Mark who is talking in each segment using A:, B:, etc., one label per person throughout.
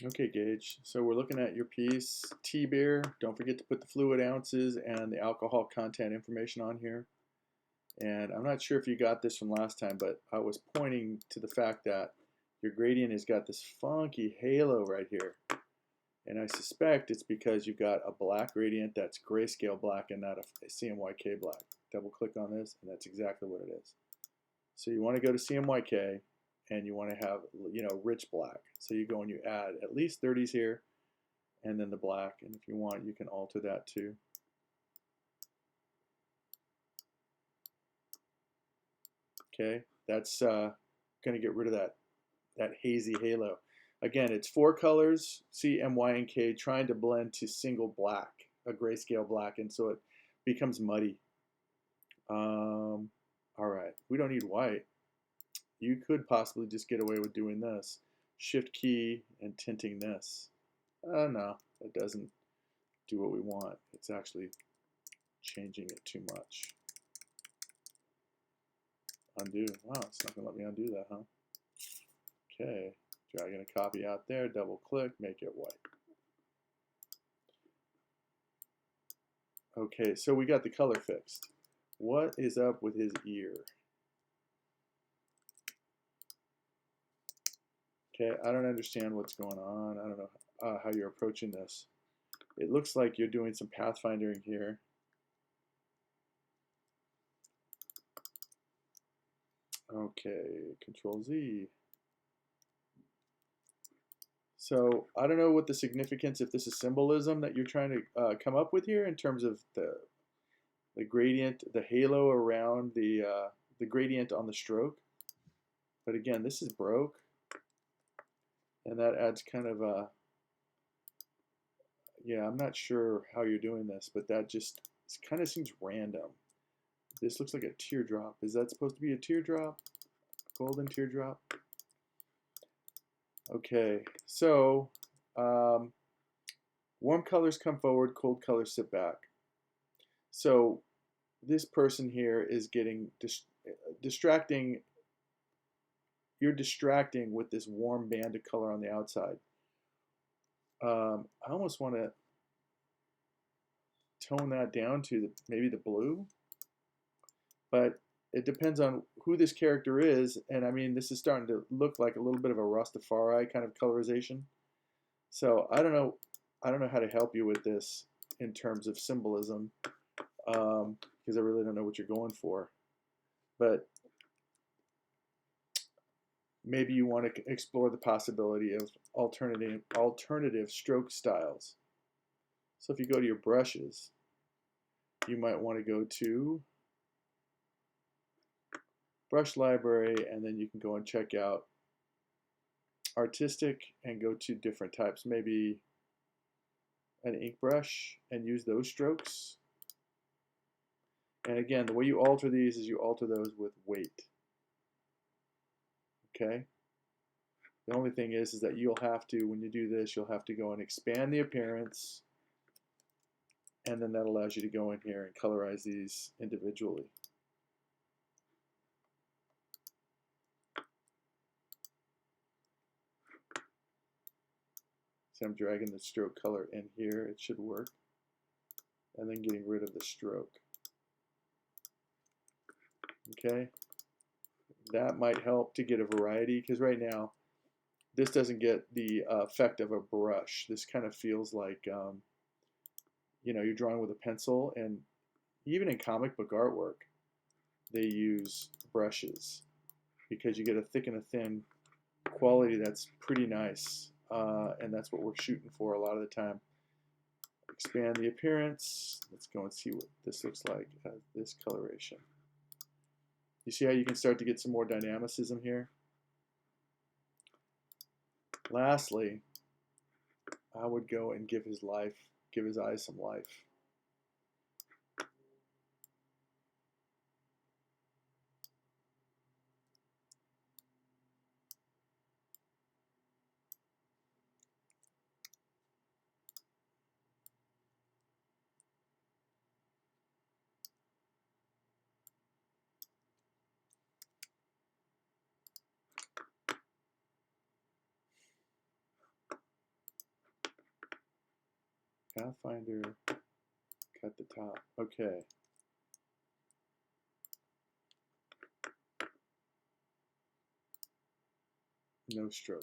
A: Okay, Gage. So we're looking at your piece, T-beer. Don't forget to put the fluid ounces and the alcohol content information on here. And I'm not sure if you got this from last time, but I was pointing to the fact that your gradient has got this funky halo right here. And I suspect it's because you've got a black gradient that's grayscale black and not a CMYK black. Double click on this, and that's exactly what it is. So you want to go to CMYK, and you want to have, rich black. So you go and you add at least 30s here, and then the black. And if you want, you can alter that too. Okay, that's going to get rid of that hazy halo. Again, it's 4 colors, C, M, Y, and K, trying to blend to single black, a grayscale black, and so it becomes muddy. All right, we don't need white. You could possibly just get away with doing this. Shift key and tinting this. No, that doesn't do what we want. It's actually changing it too much. Undo. Wow, it's not going to let me undo that, huh? Okay, dragging a copy out there, double click, make it white. Okay, so we got the color fixed. What is up with his ear? Okay, I don't understand what's going on. I don't know how you're approaching this. It looks like you're doing some pathfinding here. Okay, Control Z. So I don't know what the significance, if this is symbolism that you're trying to come up with here in terms of the gradient, the halo around the gradient on the stroke. But again, this is broke, and that adds kind of a, yeah, I'm not sure how you're doing this, but that just kind of seems random. This looks like a teardrop. Is that supposed to be a teardrop? Golden teardrop? Okay, so warm colors come forward, cold colors sit back. So this person here is getting distracting. You're distracting with this warm band of color on the outside. I almost want to tone that down to maybe the blue, but it depends on who this character is. And I mean, this is starting to look like a little bit of a Rastafari kind of colorization. So I don't know how to help you with this in terms of symbolism, because I really don't know what you're going for. But maybe you want to explore the possibility of alternative stroke styles. So if you go to your brushes, you might want to go to brush library, and then you can go and check out artistic and go to different types, maybe an ink brush, and use those strokes. And again, the way you alter these is you alter those with weight. Okay? The only thing is that you'll have to, when you do this, you'll have to go and expand the appearance, and then that allows you to go in here and colorize these individually. So I'm dragging the stroke color in here, it should work, and then getting rid of the stroke. Okay, that might help to get a variety, because right now this doesn't get the effect of a brush. This kind of feels like you're drawing with a pencil, and even in comic book artwork they use brushes because you get a thick and a thin quality that's pretty nice, and that's what we're shooting for a lot of the time. Expand the appearance. Let's go and see what this looks like as this coloration. You see how you can start to get some more dynamicism here? Lastly, I would go and give his eyes some life. Pathfinder, cut the top. Okay. No stroke.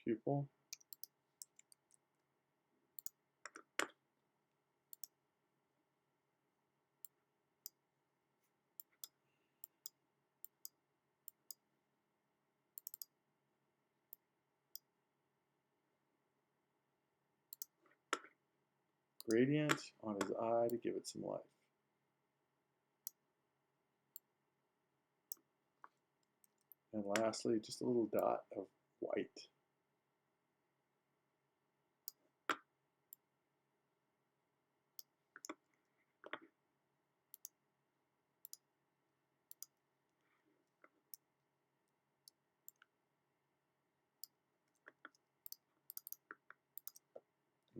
A: Pupil. Gradient on his eye to give it some life. And lastly, just a little dot of white.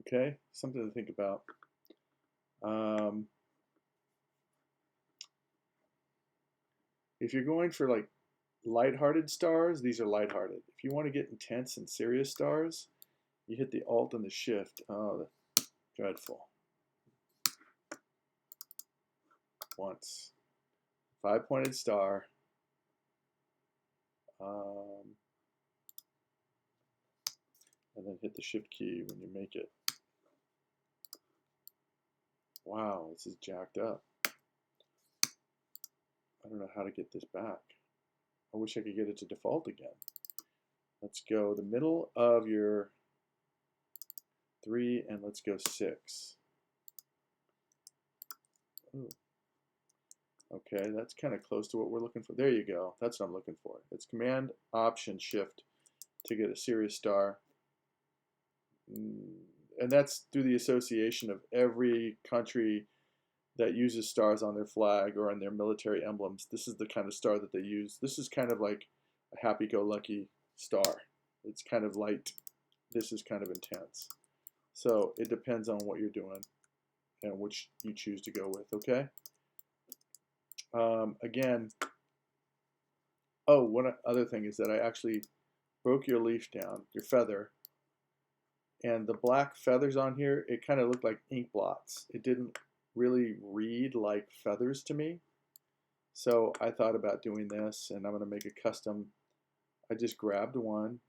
A: Okay, something to think about. If you're going for like lighthearted stars, these are lighthearted. If you want to get intense and serious stars, you hit the Alt and the Shift. Oh, dreadful. Once. 5-pointed star. And then hit the Shift key when you make it. Wow, this is jacked up. I don't know how to get this back. I wish I could get it to default again. Let's go the middle of your 3 and let's go 6. Ooh. Okay, that's kind of close to what we're looking for. There you go. That's what I'm looking for. It's Command Option Shift to get a Sirius star. And that's through the association of every country that uses stars on their flag or on their military emblems. This is the kind of star that they use. This is kind of like a happy-go-lucky star. It's kind of light. This is kind of intense. So it depends on what you're doing and which you choose to go with, okay? Again, oh, one other thing is that I actually broke your leaf down, your feather, and the black feathers on here, it kind of looked like ink blots. It didn't really read like feathers to me. So I thought about doing this, and I'm going to make a custom. I just grabbed one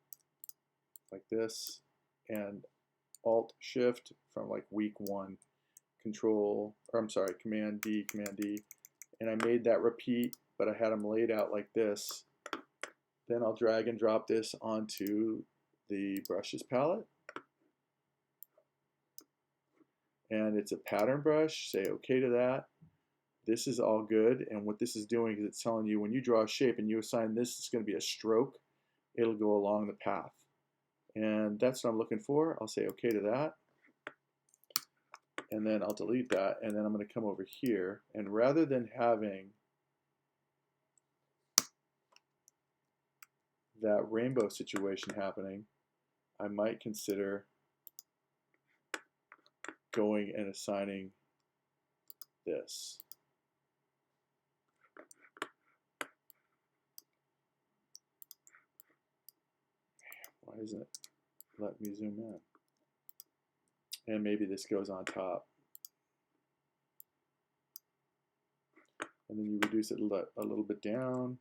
A: like this and Alt Shift from like week 1, Command D, and I made that repeat, but I had them laid out like this. Then I'll drag and drop this onto the brushes palette. And it's a pattern brush. Say okay to that. This is all good, and what this is doing is it's telling you when you draw a shape and you assign this, it's going to be a stroke. It'll go along the path. And that's what I'm looking for. I'll say okay to that. And then I'll delete that, and then I'm going to come over here, and rather than having that rainbow situation happening, I might consider going and assigning this. Why isn't it let me zoom in? And maybe this goes on top. And then you reduce it a little bit down.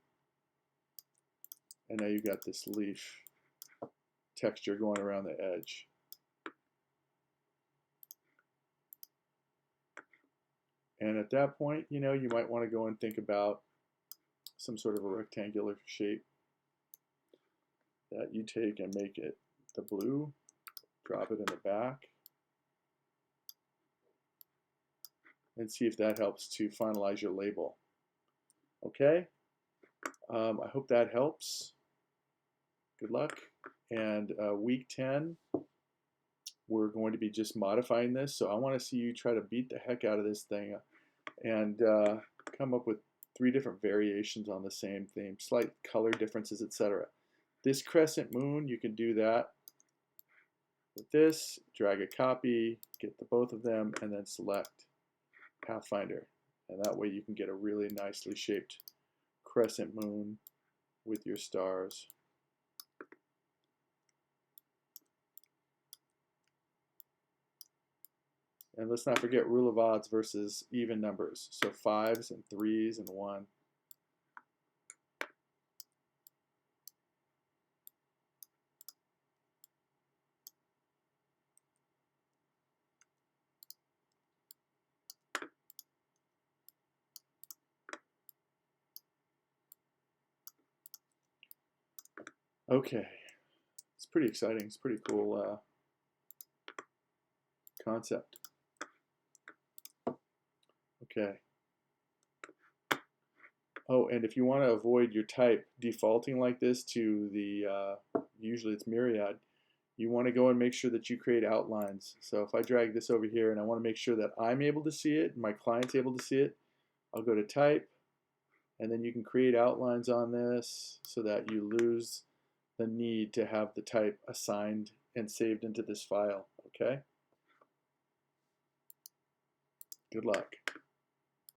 A: And now you got this leaf texture going around the edge. And at that point, you know, you might want to go and think about some sort of a rectangular shape that you take and make it the blue, drop it in the back, and see if that helps to finalize your label. Okay? I hope that helps. Good luck. And week 10, we're going to be just modifying this. So I want to see you try to beat the heck out of this thing and come up with 3 different variations on the same theme, slight color differences, etc. This crescent moon, you can do that with this, drag a copy, get the both of them, and then select Pathfinder. And that way you can get a really nicely shaped crescent moon with your stars. And let's not forget rule of odds versus even numbers. So 5s and 3s and 1. Okay, it's pretty exciting. It's pretty cool concept. Okay. Oh, and if you want to avoid your type defaulting like this to the, usually it's Myriad, you want to go and make sure that you create outlines. So if I drag this over here and I want to make sure that I'm able to see it and my client's able to see it, I'll go to type, and then you can create outlines on this so that you lose the need to have the type assigned and saved into this file, okay? Good luck.